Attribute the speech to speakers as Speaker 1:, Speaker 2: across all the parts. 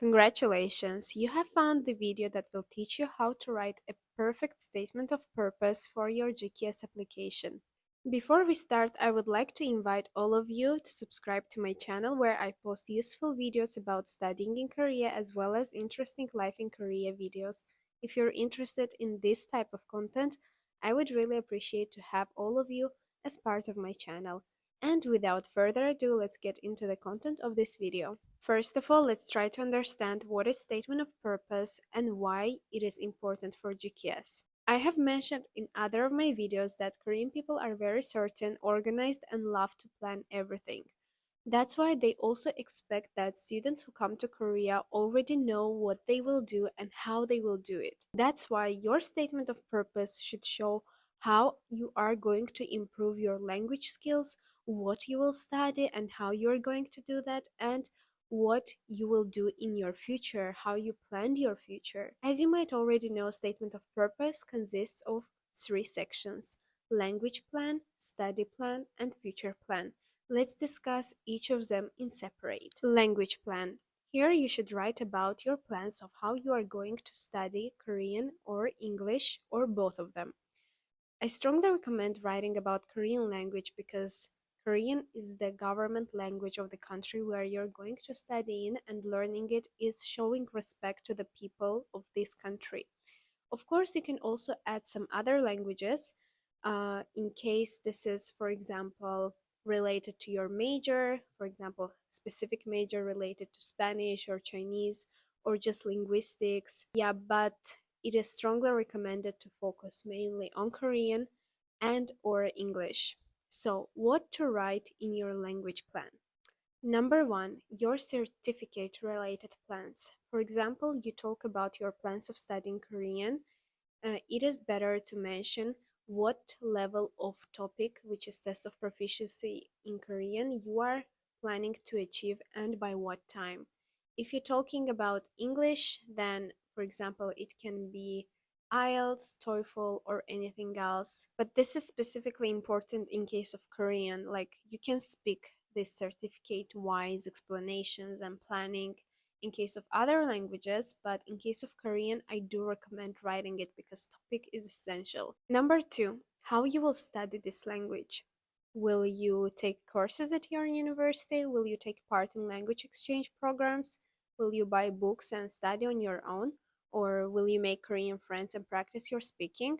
Speaker 1: Congratulations, you have found the video that will teach you how to write a perfect statement of purpose for your GKS application. Before we start, I would like to invite all of you to subscribe to my channel where I post useful videos about studying in Korea as well as interesting life in Korea videos. If you're interested in this type of content, I would really appreciate to have all of you as part of my channel. And without further ado, let's get into the content of this video. First of all, let's try to understand what is statement of purpose and why it is important for GKS. I have mentioned in other of my videos that Korean people are very certain, organized, and love to plan everything. That's why they also expect that students who come to Korea already know what they will do and how they will do it. That's why your statement of purpose should show how you are going to improve your language skills, what you will study and how you are going to do that, and what you will do in your future, how you planned your future. As you might already know, statement of purpose consists of three sections: language plan, study plan, and future plan. Let's discuss each of them in separate. Language plan. Here you should write about your plans of how you are going to study Korean or English or both of them. I strongly recommend writing about Korean language because Korean is the government language of the country where you're going to study in, and learning it is showing respect to the people of this country. Of course, you can also add some other languages in case this is, for example, related to your major, for example, specific major related to Spanish or Chinese or just linguistics. Yeah, but it is strongly recommended to focus mainly on Korean and or English. So, what to write in your language plan? Number one, your certificate related plans. For example, you talk about your plans of studying Korean. It is better to mention what level of topic, which is test of proficiency in Korean, you are planning to achieve and by what time. If you're talking about English, then, for example, it can be IELTS, TOEFL, or anything else. But this is specifically important in case of Korean, like you can speak this certificate wise explanations and planning in case of other languages, but in case of Korean, I do recommend writing it because topic is essential. Number two, how you will study this language. Will you take courses at your university? Will you take part in language exchange programs? Will you buy books and study on your own? Or will you make Korean friends and practice your speaking?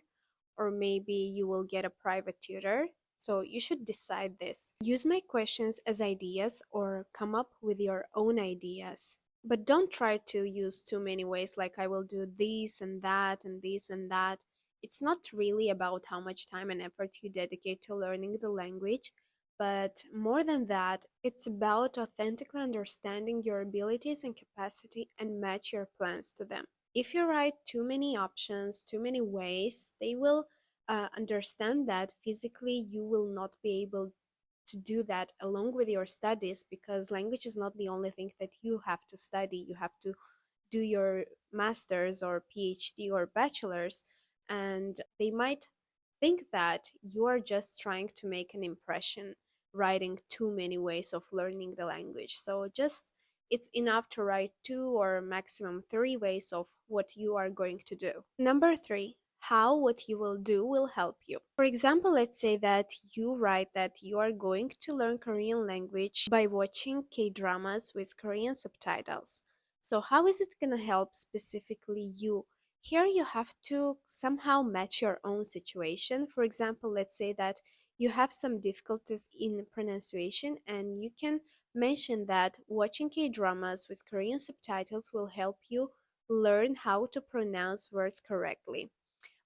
Speaker 1: Or maybe you will get a private tutor. So you should decide this. Use my questions as ideas or come up with your own ideas. But don't try to use too many ways like I will do this and that and this and that. It's not really about how much time and effort you dedicate to learning the language, but more than that, it's about authentically understanding your abilities and capacity and match your plans to them. If you write too many options, too many ways, they will understand that physically you will not be able to do that along with your studies, because language is not the only thing that you have to study. You have to do your master's or PhD or bachelor's, and they might think that you are just trying to make an impression writing too many ways of learning the language. So just it's enough to write two or maximum three ways of what you are going to do. Number three, how what you will do will help you. For example, let's say that you write that you are going to learn Korean language by watching K-dramas with Korean subtitles. So how is it going to help specifically you? Here you have to somehow match your own situation. For example, let's say that you have some difficulties in pronunciation, and you can mention that watching K-dramas with Korean subtitles will help you learn how to pronounce words correctly.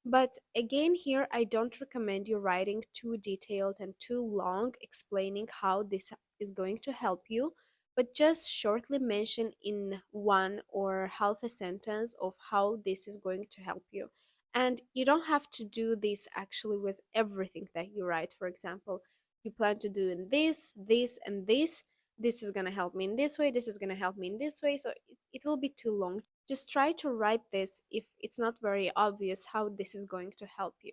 Speaker 1: But again, here I don't recommend you writing too detailed and too long explaining how this is going to help you, but just shortly mention in one or half a sentence of how this is going to help you. And you don't have to do this actually with everything that you write. For example, you plan to do in this, this, and this. This is going to help me in this way, this is going to help me in this way. So it will be too long. Just try to write this if it's not very obvious how this is going to help you.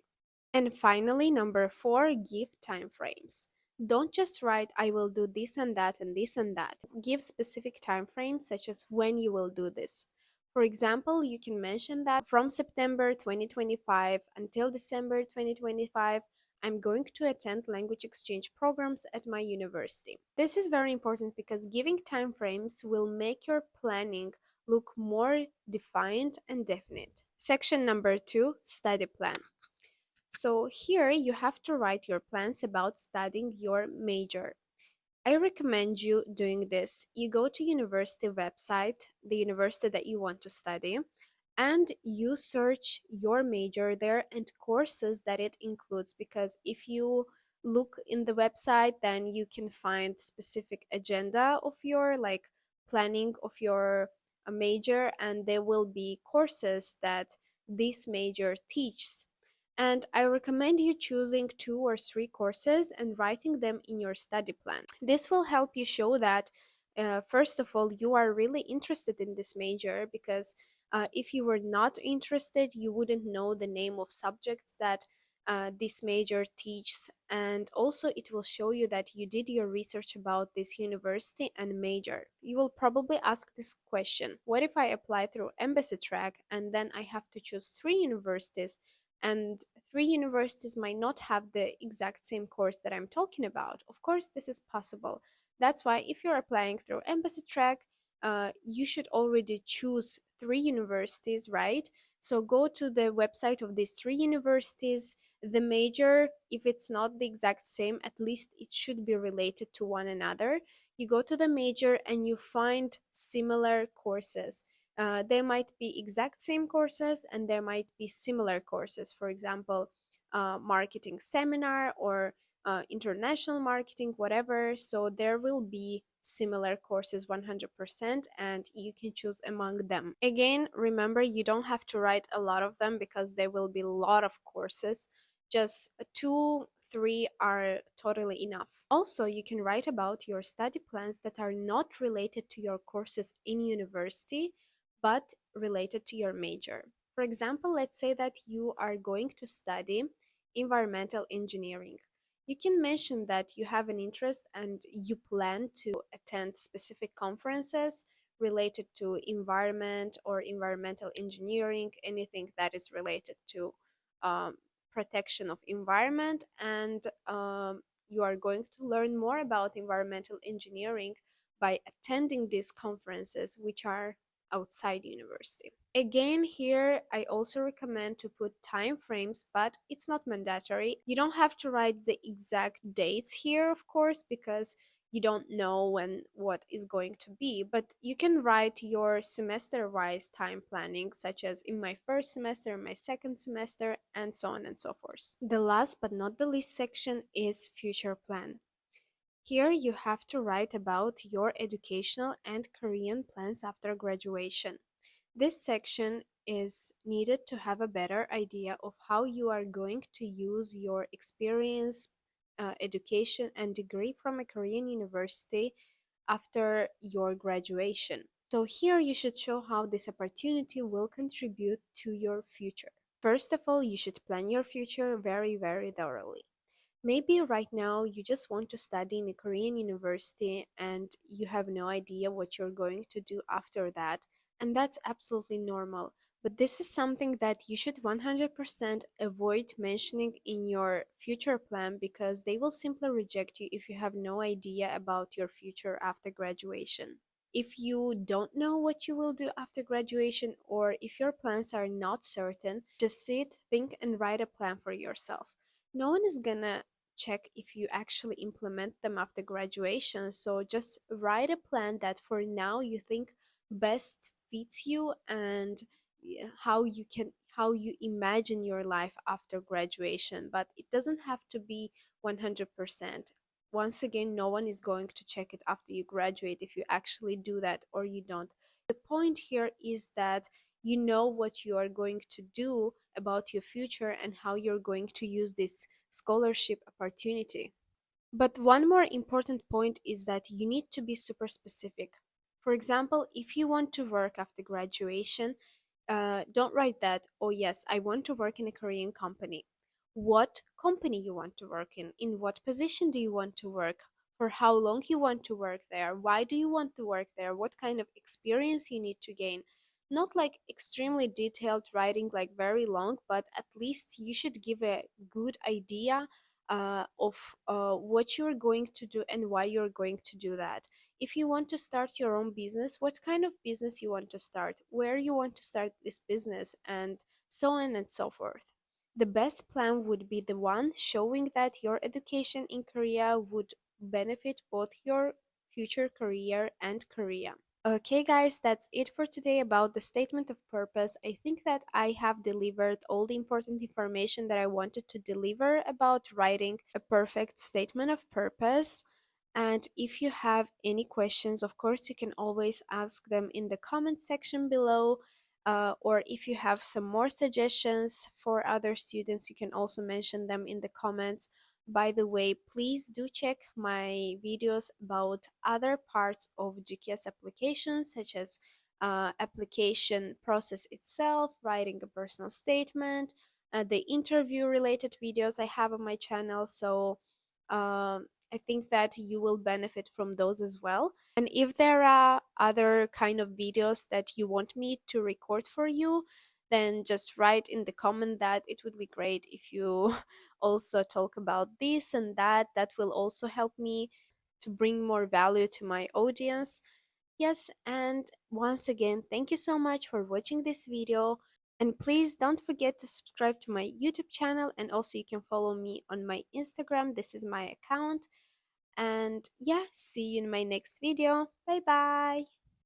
Speaker 1: And finally, number four, give time frames. Don't just write, I will do this and that and this and that. Give specific time frames such as when you will do this. For example, you can mention that from September 2025 until December 2025, I'm going to attend language exchange programs at my university. This is very important because giving time frames will make your planning look more defined and definite. Section number 2, study plan. So here you have to write your plans about studying your major. I recommend you doing this. You go to university website, the university that you want to study, and you search your major there and courses that it includes, because if you look in the website, then you can find specific agenda of your like planning of your major, and there will be courses that this major teaches. And I recommend you choosing 2 or 3 courses and writing them in your study plan. This will help you show that, first of all, you are really interested in this major, because if you were not interested, you wouldn't know the name of subjects that this major teaches. And also, it will show you that you did your research about this university and major. You will probably ask this question: what if I apply through embassy track and then I have to choose 3 universities? And 3 universities might not have the exact same course that I'm talking about. Of course, this is possible. That's why if you're applying through embassy track, you should already choose 3 universities, right? So go to the website of these 3 universities. The major, if it's not the exact same, at least it should be related to one another. You go to the major and you find similar courses. There might be exact same courses and there might be similar courses. For example, marketing seminar or international marketing, whatever. So there will be similar courses 100%, and you can choose among them. Again, remember, you don't have to write a lot of them because there will be a lot of courses. Just 2, 3 are totally enough. Also, you can write about your study plans that are not related to your courses in university, but related to your major. For example, let's say that you are going to study environmental engineering. You can mention that you have an interest and you plan to attend specific conferences related to environment or environmental engineering, anything that is related to um, protection of environment, and you are going to learn more about environmental engineering by attending these conferences, which are outside university. Again, here I also recommend to put time frames, but it's not mandatory. You don't have to write the exact dates here, of course, because you don't know when what is going to be, but you can write your semester wise time planning, such as in my first semester, my second semester, and so on and so forth. The last but not the least section is future plan. Here you have to write about your educational and career plans after graduation. This section is needed to have a better idea of how you are going to use your experience, education, and degree from a Korean university after your graduation. So here you should show how this opportunity will contribute to your future. First of all, you should plan your future very, very thoroughly. Maybe right now you just want to study in a Korean university and you have no idea what you're going to do after that, and that's absolutely normal. But this is something that you should 100% avoid mentioning in your future plan, because they will simply reject you if you have no idea about your future after graduation. If you don't know what you will do after graduation, or if your plans are not certain, just sit, think, and write a plan for yourself. No one is gonna check if you actually implement them after graduation. So just write a plan that for now you think best fits you, and how you imagine your life after graduation. But it doesn't have to be 100%. Once again, no one is going to check it after you graduate if you actually do that or you don't. The point here is that you know what you are going to do about your future and how you're going to use this scholarship opportunity. But one more important point is that you need to be super specific. For example, if you want to work after graduation, don't write that, oh yes, I want to work in a Korean company. what company you want to work in what position do you want to work, for how long you want to work there, why do you want to work there, what kind of experience you need to gain. Not like extremely detailed writing, like very long, but at least you should give a good idea of what you're going to do and why you're going to do that. If you want to start your own business, what kind of business you want to start, where you want to start this business, and so on and so forth. The best plan would be the one showing that your education in Korea would benefit both your future career and Korea. Okay, guys, that's it for today about the statement of purpose. I think that I have delivered all the important information that I wanted to deliver about writing a perfect statement of purpose. And if you have any questions, of course, you can always ask them in the comment section below. Or if you have some more suggestions for other students, you can also mention them in the comments. By the way, please do check my videos about other parts of GKS applications, such as application process itself, writing a personal statement, the interview related videos I have on my channel. So I think that you will benefit from those as well. And if there are other kind of videos that you want me to record for you, then just write in the comment that it would be great if you also talk about this and that. That will also help me to bring more value to my audience. Yes, and once again, thank you so much for watching this video. And please don't forget to subscribe to my YouTube channel, and also you can follow me on my Instagram. This is my account. And yeah, see you in my next video. Bye bye.